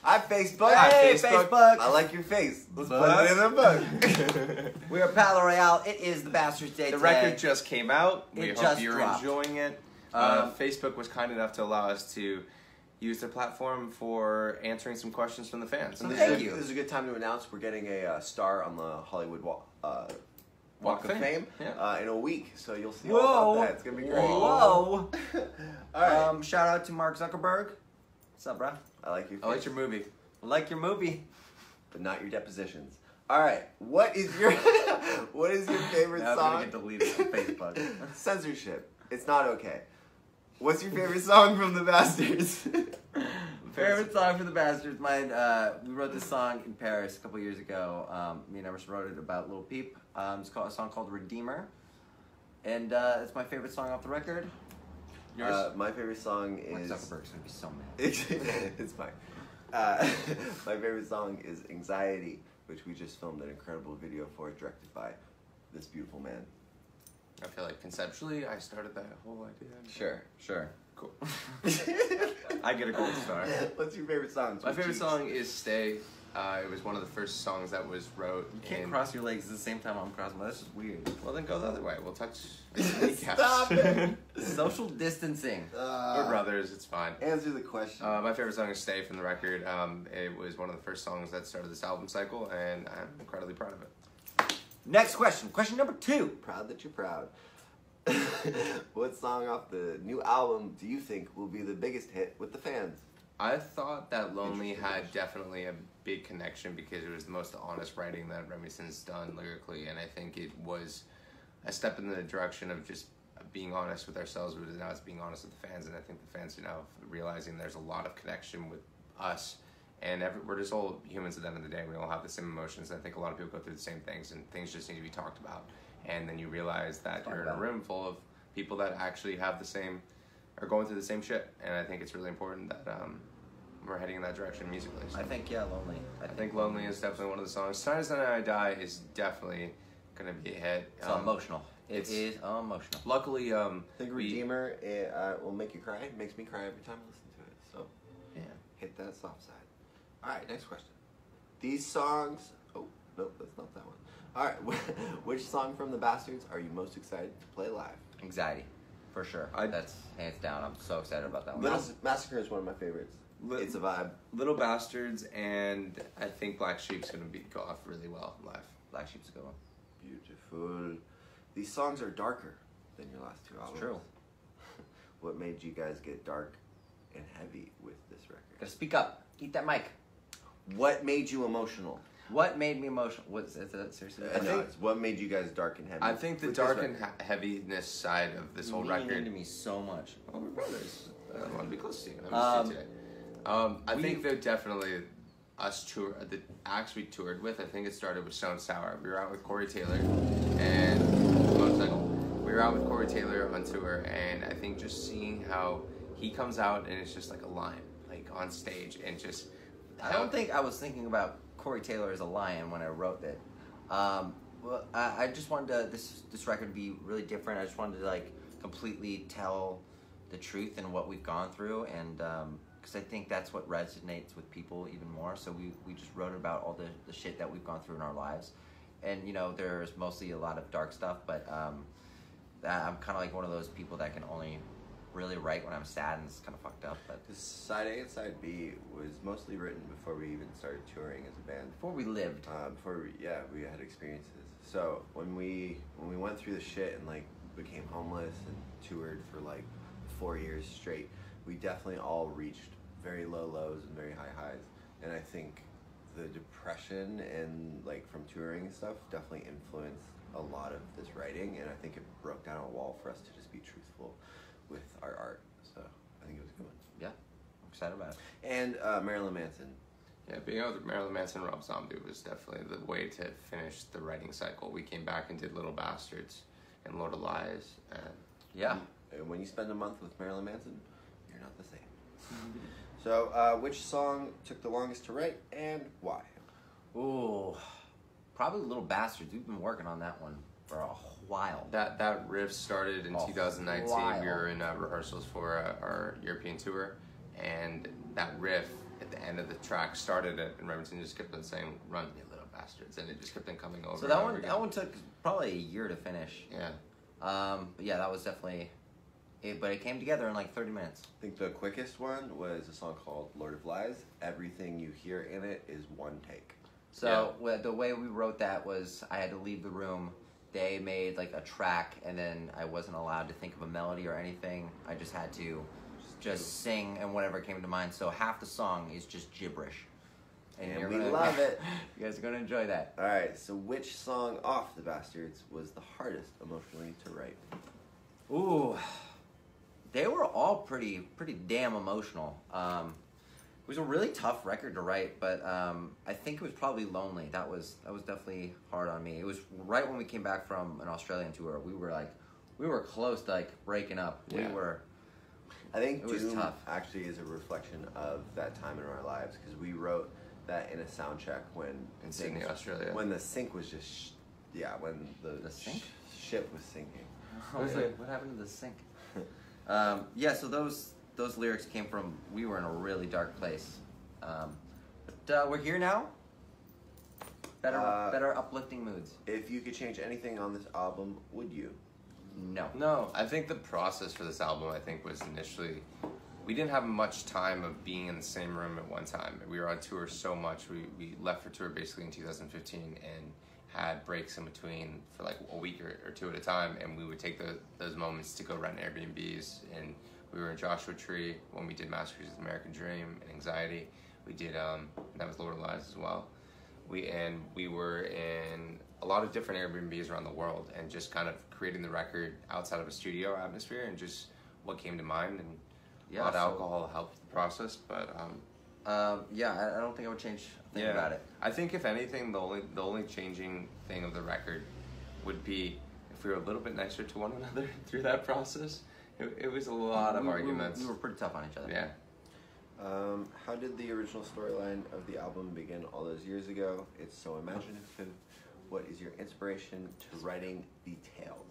Hi, Facebook. Hey, Facebook. I like your face. Let's put it in the book. We are Palaye Royale. It is the Bastard's Day The today. record just came out. We It hope just you're dropped. enjoying it. Facebook was kind enough to allow us to use their platform for answering some questions from the fans. And Thank you. This is a good time to announce we're getting a star on the Hollywood Walk of Fame in a week. So you'll see all about that. It's going to be great. Whoa. All right. Shout out to Mark Zuckerberg. What's up, bro? I like your face. I like your movie. I like your movie. But not your depositions. All right. What is your favorite Now song? it's gonna get deleted from Facebook. Censorship. It's not okay. What's your favorite song from the Bastards? Favorite song for the Bastards? Mine. We wrote this song in Paris a couple years ago. Me and Emerson wrote it about Lil Peep. It's called a song called Redeemer, and it's my favorite song off the record. Yours? My favorite song Mark is. Zuckerberg's gonna be so mad. It's fine. My favorite song is Anxiety, which we just filmed an incredible video for, directed by this beautiful man. I feel like conceptually, I started that whole idea. Sure. Cool. I get a gold star. What's your favorite song? My favorite song is Stay. It was one of the first songs that was wrote. You can't cross your legs at the same time I'm crossing my. This is weird. Well, then go the other way. We'll touch. Stop it! Social distancing. We're brothers. It's fine. Answer the question. My favorite song is Stay from the record. It was one of the first songs that started this album cycle, and I'm incredibly proud of it. Next question. Question number 2. Proud that you're proud. What song off the new album do you think will be the biggest hit with the fans? I thought that Lonely had definitely a big connection because it was the most honest writing that Remington's done lyrically, and I think it was a step in the direction of just being honest with ourselves, but now it's being honest with the fans, and I think the fans are now realizing there's a lot of connection with us, and we're just all humans at the end of the day. We all have the same emotions, and I think a lot of people go through the same things, and things just need to be talked about, and then you realize that you're in a room full of people that actually have the same, are going through the same shit, and I think it's really important that we're heading in that direction musically. So. I think Lonely. I think Lonely is definitely one of the songs. Tonight Is the Night I Die is definitely gonna be a hit. It's emotional. It is emotional. Luckily, I think Redeemer will make you cry. It makes me cry every time I listen to it. So yeah, hit that soft side. All right, next question. These songs. Oh nope, that's not that one. All right, which song from the Bastards are you most excited to play live? Anxiety, for sure. That's hands down. I'm so excited about that one. Massacre is one of my favorites. It's a vibe. Little Bastards, and I think Black Sheep's gonna go off really well live. Black Sheep's a good one. Beautiful. These songs are darker than your last two albums. It's true. What made you guys get dark and heavy with this record? Gotta speak up. Eat that mic. What made you emotional? What made me emotional? Is that seriously? I think what made you guys dark and heavy? I think the dark and heaviness side of this whole record. Into me so much. Oh, we're brothers. I want to be close to you. I today. I think they're definitely the acts we toured with. I think it started with Stone Sour. We were out with Corey Taylor and we were out with Corey Taylor on tour, and I think just seeing how he comes out and it's just like a lion, like on stage, and just. I don't think I was thinking about Corey Taylor as a lion when I wrote it. Well, I just wanted this record to be really different. I just wanted to like completely tell the truth and what we've gone through, and because I think that's what resonates with people even more. So we just wrote about all the shit that we've gone through in our lives, and you know there's mostly a lot of dark stuff, but I'm kind of like one of those people that can only really write when I'm sad, and it's kind of fucked up. But Side A and Side B was mostly written before we even started touring as a band. Before we lived. We had experiences. So when we went through the shit and like became homeless and toured for like 4 years straight, we definitely all reached very low lows and very high highs. And I think the depression and like from touring and stuff definitely influenced a lot of this writing, and I think it broke down a wall for us to just be truthful with our art. So I think it was a good one. Yeah, I'm excited about it. And Marilyn Manson. Yeah, being out with Marilyn Manson and Rob Zombie was definitely the way to finish the writing cycle. We came back and did Little Bastards and Lord of Lies. Yeah. And when you spend a month with Marilyn Manson, you're not the same. So, which song took the longest to write and why? Ooh, probably Little Bastards. We've been working on that one for a while. That riff started in 2019. We were in rehearsals for our European tour, and that riff at the end of the track started it, and Remington just kept on saying, "Run, you little bastards," and it just kept on coming over. So and over again. that one took probably a year to finish. Yeah. But yeah, that was definitely it. But it came together in like 30 minutes. I think the quickest one was a song called Lord of Lies. Everything you hear in it is one take. So the way we wrote that was I had to leave the room. They made like a track, and then I wasn't allowed to think of a melody or anything. I just had to just sing and whatever came to mind. So half the song is just gibberish. And we love it. You guys are going to enjoy that. All right, so which song off The Bastards was the hardest emotionally to write? Ooh, they were all pretty damn emotional. It was a really tough record to write, but I think it was probably Lonely. That was definitely hard on me. It was right when we came back from an Australian tour. We were close to like breaking up. Yeah. I think It was Doom tough. actually is a reflection of that time in our lives because we wrote that in a sound check when In Sydney, Australia. when the sink was just when the sink? ship was sinking. I was like, what happened to the sink? Yeah, so those lyrics came from, we were in a really dark place. But we're here now. Better uplifting moods. If you could change anything on this album, would you? No. No, I think the process for this album, I think, was initially, we didn't have much time of being in the same room at one time. We were on tour so much. We left for tour basically in 2015 and had breaks in between for like a week or two at a time, and we would take those moments to go rent Airbnbs. And we were in Joshua Tree when we did Masterpieces of American Dream and Anxiety. We did, that was Lord of Lies as well. We were in a lot of different Airbnbs around the world and just kind of creating the record outside of a studio atmosphere and just what came to mind. And a lot of alcohol helped the process, but yeah, I don't think I would change a thing about it. I think if anything, the only changing thing of the record would be if we were a little bit nicer to one another through that process. It was a lot of arguments. We were pretty tough on each other. Yeah. How did the original storyline of the album begin all those years ago? It's so imaginative. What is your inspiration to writing the tales?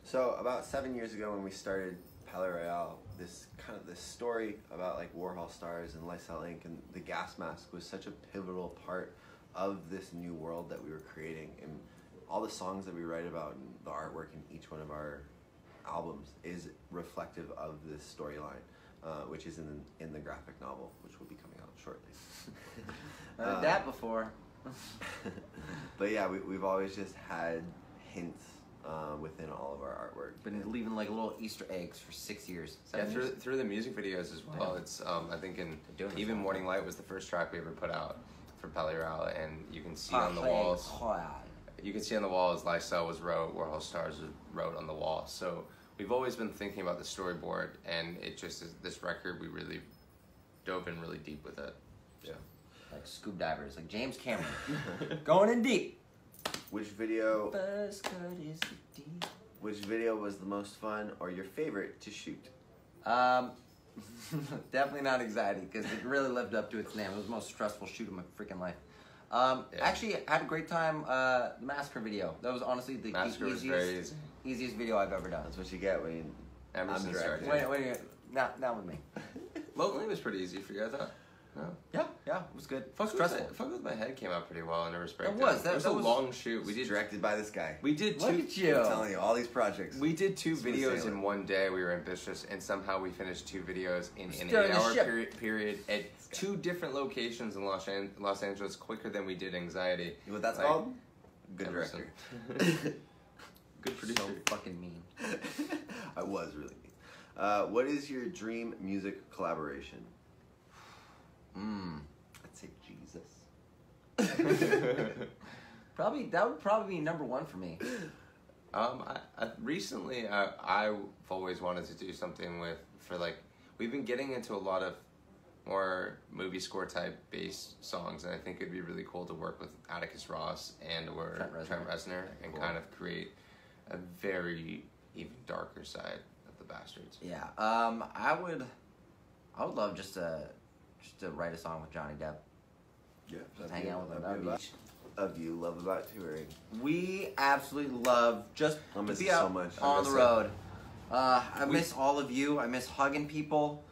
So about 7 years ago when we started Palaye Royale, this story about like Warhol stars and Lysol ink and the gas mask was such a pivotal part of this new world that we were creating, and all the songs that we write about and the artwork in each one of our albums is reflective of this storyline, which is in the graphic novel, which will be coming out shortly. Heard that before. But yeah, we've always just had hints within all of our artwork. Been leaving like little Easter eggs for 6 years. Yeah, 7 years? through the music videos as well. Yeah. It's I think Doing this even all Morning Light was the first track we ever put out for Palaye Royale, and you can see on the walls. You can see on the walls, Lysol was wrote, Warhol Stars was wrote on the wall. So we've always been thinking about the storyboard, and it just is this record. We really dove in really deep with it. Yeah. Like scuba divers, like James Cameron, going in deep. Which video Buzz cut is deep. Which video was the most fun or your favorite to shoot? Definitely not Anxiety, because it really lived up to its name. It was the most stressful shoot of my freaking life. Actually, I had a great time. The Massacre video. That was honestly the easiest video I've ever done. That's what you get when Emerson started. Wait. Not with me. Locally was pretty easy for you, I thought. No. Yeah, it was good. Fuck with My Head came out pretty well in a respect. It was. It was a long shoot. We did directed by this guy. We did Look at you. I'm telling you, all these projects. We did two videos in one day. We were ambitious, and somehow we finished 2 videos in an 8-hour period at 2 different locations in Los Angeles quicker than we did Anxiety. You know what that's called? Good Emerson. director. Good producer. So fucking mean. I was really mean. What is your dream music collaboration? I'd say Jesus. That would probably be number 1 for me. Recently, I've always wanted to do something we've been getting into a lot of more movie score type bass songs, and I think it'd be really cool to work with Atticus Ross or Trent Reznor and kind of create a very even darker side of the Bastards. Yeah, I would love just to write a song with Johnny Depp. Yeah, Just hang out with him. That would be Of you love about touring. We absolutely love just I to miss be it so out much. on the road. I miss all of you. I miss hugging people.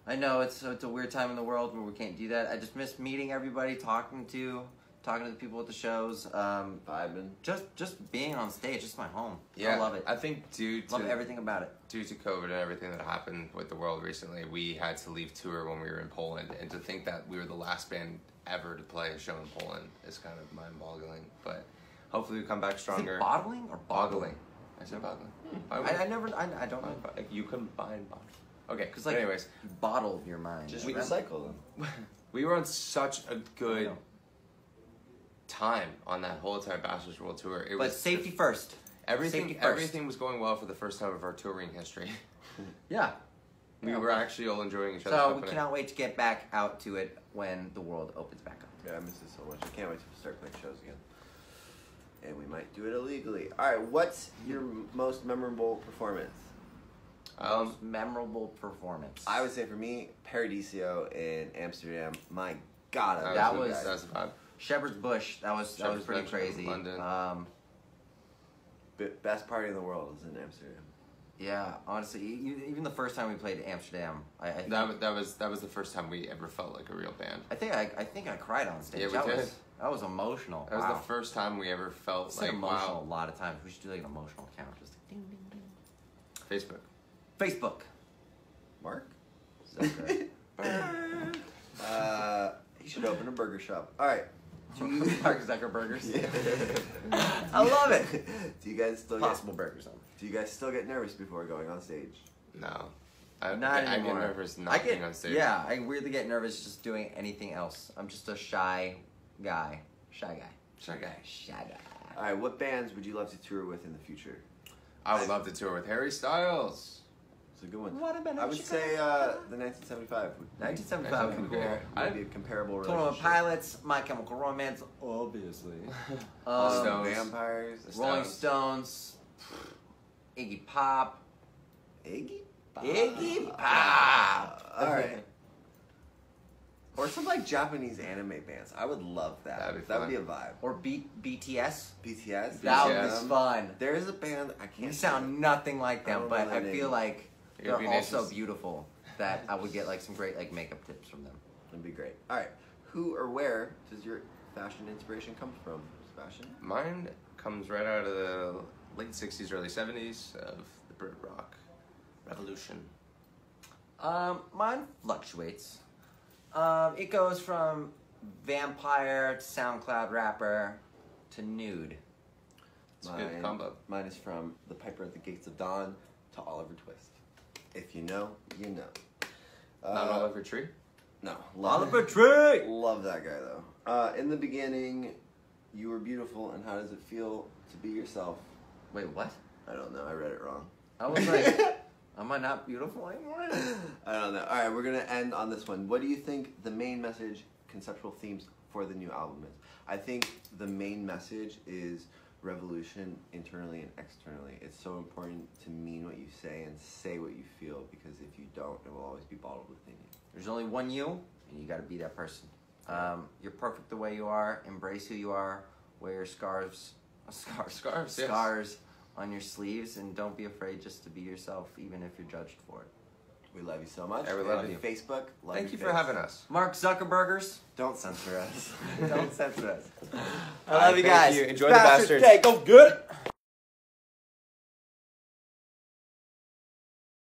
I know it's a weird time in the world where we can't do that. I just miss meeting everybody, talking to the people at the shows, Vibing. just being on stage. It's my home. Yeah, I love it. I think Love everything about it. due to COVID and everything that happened with the world recently, we had to leave tour when we were in Poland, and to think that we were the last band ever to play a show in Poland is kind of mind-boggling. But hopefully we come back stronger. Is it bottling or boggling? I said boggling. I don't know. You combine bottling. Okay, Because like, anyways, you bottle your mind. Just We- recycle them. we were on such a good know. time on that whole entire Bastards World Tour. It But was safety first. everything. safety first. Everything was going well for the first time of our touring history. Yeah. We were actually all enjoying each other's So company. we cannot wait to get back out to it when the world opens back up. Yeah, I miss it so much. I can't wait to start playing shows again. And we might do it illegally. All right, what's your most memorable performance? Most memorable performance. I would say for me, Paradiso in Amsterdam. My God, I That love you was- guys. that was a vibe. Shepherd's Bush. That was Shepherd's pretty Bush, crazy. London. Best party in the world is in Amsterdam. Yeah, honestly, even the first time we played Amsterdam, I think, That was the first time we ever felt like a real band. I think I cried on stage. Yeah, we that did. was emotional. That was Wow. the first time we ever felt It's like like emotional wow. a lot of times. We should do like an emotional count. Just like ding, ding, ding. Facebook. Facebook. Mark? Okay. You should open a burger shop. All right. Mark Zuckerbergers. Yeah. I love it. Do you guys still Possible burgers. Do you guys still get nervous before going on stage? No. Not I anymore. get nervous not being on stage. Yeah, I weirdly get nervous just doing anything else. I'm just a shy guy. Shy guy. Shy guy. Shy guy. All right. What bands would you love to tour with in the future? I would love to tour with Harry Styles. It's a good one. What about I would say the 1975. 1975 would be cool. Would be a comparable Total relationship. Pilots, My Chemical Romance, obviously. Stones. Vampires. Rolling Stones, Iggy Pop. Iggy? Iggy Pop! All right. Or some like Japanese anime bands. I would love that. That'd be That would fun. be a vibe. Or BTS. BTS. That would BTS. be fun. There is a band I can't. We sound nothing like I them, don't but know I their feel name. like It would they're be nice also to- beautiful. That I would get like some great like makeup tips from them. It'd be great. All right. Who or where does your fashion inspiration come from, Sebastian? Mine comes right out of the late 60s, early 70s of the Brit rock revolution. Mine fluctuates. It goes from vampire to SoundCloud rapper to nude. It's a good combo. Mine is from The Piper at the Gates of Dawn to Oliver Twist. If you know, you know. Not Oliver Tree. No. Oliver Tree! Love that guy though. In the beginning, you were beautiful, and how does it feel to be yourself? Wait, what? I don't know. I read it wrong. I was like, am I not beautiful anymore? I don't know. All right, we're gonna end on this one. What do you think the main message, conceptual themes for the new album is? I think the main message is revolution internally and externally. It's so important to mean what you say and say what you feel, because if you don't, it will always be bottled within you. There's only one you, and you gotta be that person. You're perfect the way you are. Embrace who you are. Wear your scarves Yes. on your sleeves, and don't be afraid just to be yourself, even if you're judged for it. We love you so much. Yeah, we And love you. Facebook. Love Thank your you for face. having us. Mark Zuckerbergers, Don't censor us. don't censor us. I love you guys. Thank you. Enjoy the Bastards. Okay, go good.